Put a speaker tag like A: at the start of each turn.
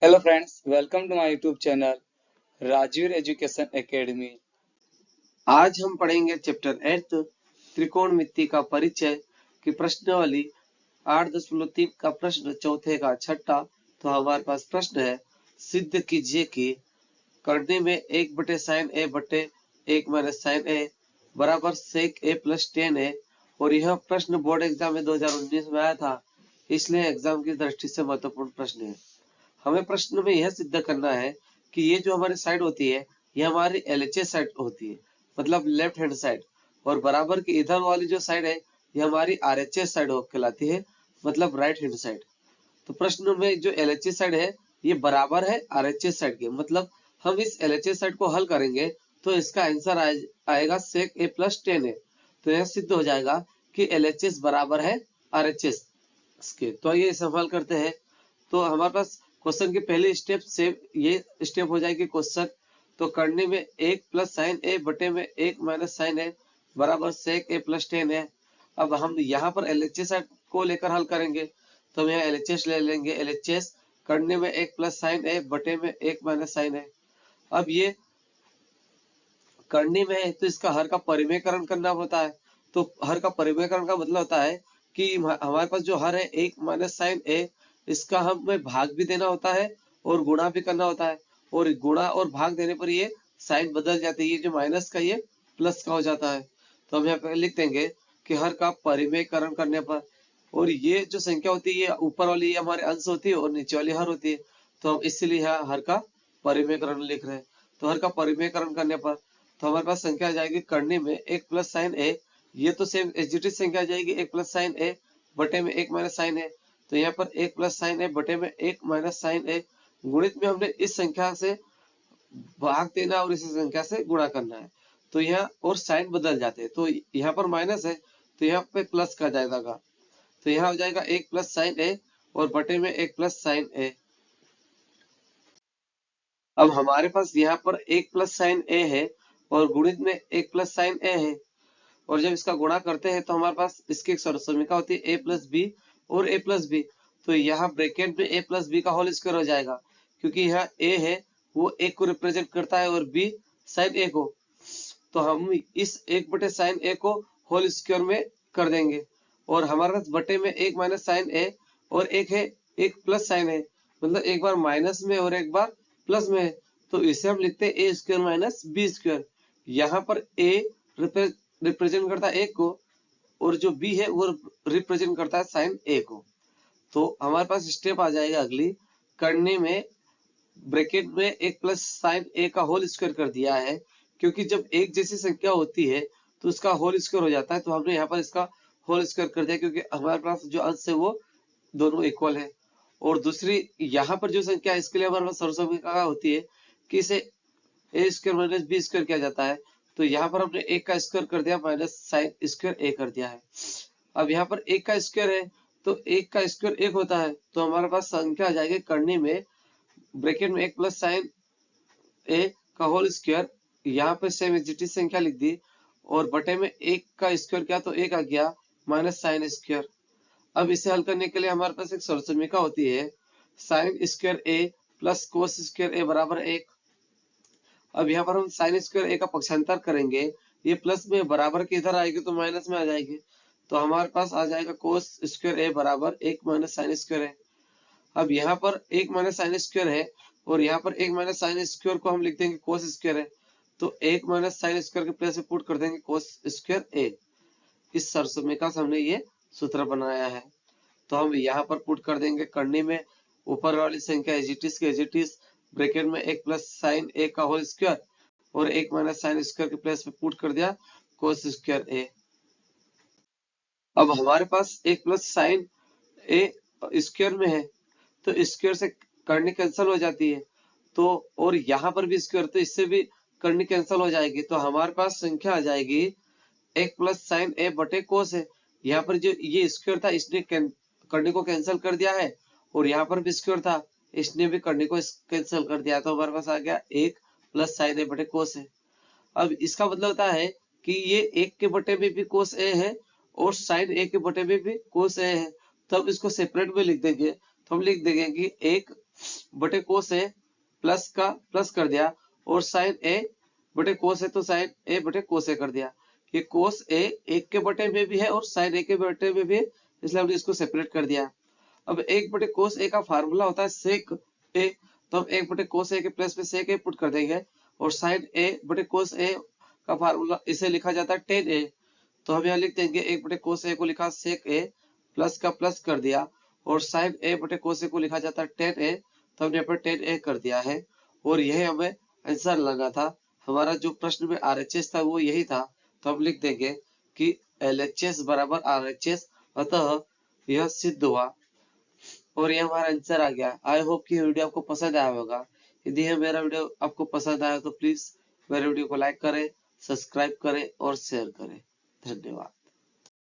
A: Hello friends, welcome to my YouTube channel Rajveer Education Academy।
B: आज हम पढ़ेंगे chapter 8 त्रिकोणमिति का परिचय की प्रश्नावली 8.3 का प्रश्न चौथे का छठा। तो हमारे पास प्रश्न है, सिद्ध कीजिए कि करने में 1/sin a बटे 1 माइनस साइन ए बराबर सेक ए प्लस 10 है। और यह प्रश्न बोर्ड एग्जाम में 2019 में आया था, इसलिए एग्जाम की दृष्टि से महत्वपूर्ण प्रश्न है। हमें प्रश्न में यह सिद्ध करना है कि ये जो हमारी साइड होती है ये हमारी LHS साइड होती है, मतलब लेफ्ट हैंड साइड, और बराबर की इधर वाली जो साइड है ये हमारी RHS साइड कहलाती है, मतलब राइट हैंड साइड। तो प्रश्न में जो LHS साइड है ये बराबर है RHS साइड के, मतलब हम इस LHS साइड को हल करेंगे तो इसका आंसर आएगा सेक ए प्लस 10 है। तो यह सिद्ध हो जाएगा कि LHS बराबर है RHS के। तो ये सवाल करते हैं। तो हमारे पास क्वेश्चन के पहले स्टेप से ये स्टेप हो जाएगी क्वेश्चन। तो करने में 1 प्लस साइन ए बटे में 1 माइनस साइन ए बराबर सेक ए प्लस 10 है। अब हम यहाँ पर LHS को लेकर हल करेंगे, तो हम यहाँ LHS ले लेंगे। LHS करने में 1 प्लस साइन ए बटे में 1 माइनस साइन है। अब ये करने में है तो इसका हर का परिमेयकरण करना होता है। तो हर का परिमेयकरण का मतलब होता है कि हमारे पास जो हर है 1 माइनस साइन ए, इसका हमें भाग भी देना होता है और गुणा भी करना होता है। और गुणा और भाग देने पर ये साइन बदल जाती है, ये जो माइनस का ये प्लस का हो जाता है। तो हम यहाँ पे लिख देंगे कि हर का परिमेयकरण करने पर, और ये जो संख्या होती है ये ऊपर वाली ये हमारे अंश होती है और नीचे वाली हर होती है। तो हम इसीलिए यहाँ हर का परिमेयकरण लिख रहे हैं। तो हर का परिमेयकरण करने पर तो हमारे पास संख्या आ जाएगी करने में 1 प्लस साइन ए, ये तो सेम एसजीटी संख्या आ जाएगी 1 प्लस साइन ए बटे में 1 माइनस साइन ए। तो यहाँ पर 1 प्लस साइन ए बटे में 1 माइनस साइन ए, गुणित में हमने इस संख्या से भाग देना और इस संख्या से गुणा करना है। तो यहाँ और साइन बदल जाते हैं, तो यहाँ पर माइनस है तो यहाँ पे प्लस का जाएगा। तो यहाँ हो जाएगा 1 प्लस साइन ए और बटे में 1 प्लस साइन ए। अब हमारे पास यहाँ पर 1 प्लस साइन ए है और गुणित में 1 प्लस साइन ए है, और जब इसका गुणा करते हैं तो हमारे पास इसकी एक समीकरण होती है a प्लस बी और a प्लस बी। तो यहाँ ब्रैकेट में a प्लस बी का होल स्क्वायर हो जाएगा, क्योंकि यहाँ a है वो a को रिप्रेजेंट करता है और b साइन a को। तो हम इस 1 बटे साइन a को होल स्क्वायर में कर देंगे, और हमारे पास बटे में 1 माइनस साइन a और एक है 1 प्लस साइन a, मतलब एक बार माइनस में और एक बार प्लस में है। तो इसे हम लिखते हैं a square minus b square. यहाँ पर a रिप्रेजेंट करता है 1 को और जो b है वो रिप्रेजेंट करता है साइन a को। तो हमारे पास स्टेप आ जाएगा अगली, करने में ब्रैकेट में 1 प्लस साइन a का होल स्क्वायर कर दिया है, क्योंकि जब एक जैसी संख्या होती है तो उसका होल स्क्वायर हो जाता है। तो हमने यहाँ पर इसका होल स्क्वायर कर दिया, क्योंकि हमारे पास जो अंश है वो दोनों इक्वल है। और दूसरी यहाँ पर जो संख्या है इसके लिए हमारे पास सर्वसमीकरण होती है कि इसे ए स्क्वायर माइनस बी स्क्वायर किया जाता है। तो यहाँ पर हमने 1 का स्क्वायर कर दिया माइनस साइन स्क्वायर ए कर दिया है। अब यहाँ पर 1 का स्क्वायर है तो 1 का स्क्वायर 1 होता है, तो हमारे पास संख्या आ जाएगी करने में ब्रैकेट में 1 प्लस साइन ए का होल स्क्वायर, यहाँ पे सेम एग्जिटी संख्या लिख दी, और बटे में 1 का स्क्वायर किया तो 1 आ गया माइनस साइन स्क्वायर। अब इसे हल करने के लिए हमारे पास एक सर्वसमीकरण होती है, साइन स्क्वायर ए प्लस कोस स्क्वायर ए बराबर 1। अब यहाँ पर हम साइन स्क्वायर ए का पक्षांतर करेंगे, ये प्लस में बराबर के इधर आएगी तो माइनस में आ जाएगी। तो हमारे पास आ जाएगा कोस स्क्वायर ए बराबर 1 माइनस साइन स्क्वायर है। अब यहाँ पर 1 माइनस साइन स्क्वायर है और यहाँ पर 1 माइनस साइन स्क्वायर को हम लिख देंगे कोस स्क्वायर है। तो 1 माइनस साइन स्क्वायर के प्लेस में पुट कर देंगे कोस स्क्वायर ए। इस सरसमीकरण से हमने ये सूत्र बनाया है। तो हम यहाँ पर पुट कर देंगे करने में ऊपर वाली संख्या एजिटिस के एजिटिस, ब्रैकेट में 1 प्लस साइन ए का होल स्क्वायर और 1 माइनस साइन स्क्वायर के प्लेस में पुट कर दिया कोस स्क्वायर ए। अब हमारे पास 1 प्लस साइन ए स्क्वायर में है तो स्क्वायर से करनी कैंसिल हो जाती है, तो और यहाँ पर भी स्क्वायर तो इससे भी करनी कैंसिल हो जाएगी। तो हमारे पास संख्या आ जाएगी 1 प्लस साइन ए बटे कोस है। यहाँ पर जो ये स्क्वायर था इसने करने को कैंसिल कर दिया है, और यहाँ पर भी स्क्वायर था इसने भी करने को कैंसिल कर दिया। तो हमारे पास आ गया 1 प्लस साइन ए बटे कोस है। अब इसका मतलब होता है कि ये 1 के बटे में भी कोस ए है और साइन ए के बटे में भी कोस ए है। तो अब इसको सेपरेट में लिख देंगे, तो हम लिख देंगे कि 1 बटे कोस ए प्लस का प्लस कर दिया और साइन ए बटे कोस ए तो साइन ए बटे कोस ए कर दिया। ये कोस ए एक के बटे में भी है और साइन ए के बटे में भी है, इसलिए हमने इसको सेपरेट कर दिया। अब एक बटे कोस ए का फार्मूला होता है सेक ए, तो हम एक बटे कोस ए के प्लस में सेक ए पुट कर देंगे और साइन ए बटे कोस ए का फार्मूला इसे लिखा जाता है टेन ए, तो हम यहाँ लिख देंगे एक बटे कोस ए को लिखा सेक ए प्लस का प्लस कर दिया और साइन ए बटे कोस ए को लिखा जाता है टेन ए, तो हमने यहाँ पर टेन ए कर दिया है और यही हमें आंसर लगा था। हमारा जो प्रश्न में RHS था वो यही था, तो हम लिख देंगे कि LHS बराबर RHS, अतः यह सिद्ध हुआ और ये हमारा आंसर आ गया। आई होप कि वीडियो आपको पसंद आया होगा। यदि यह मेरा वीडियो आपको पसंद आया तो प्लीज मेरे वीडियो को लाइक करें, सब्सक्राइब करें और शेयर करें। धन्यवाद।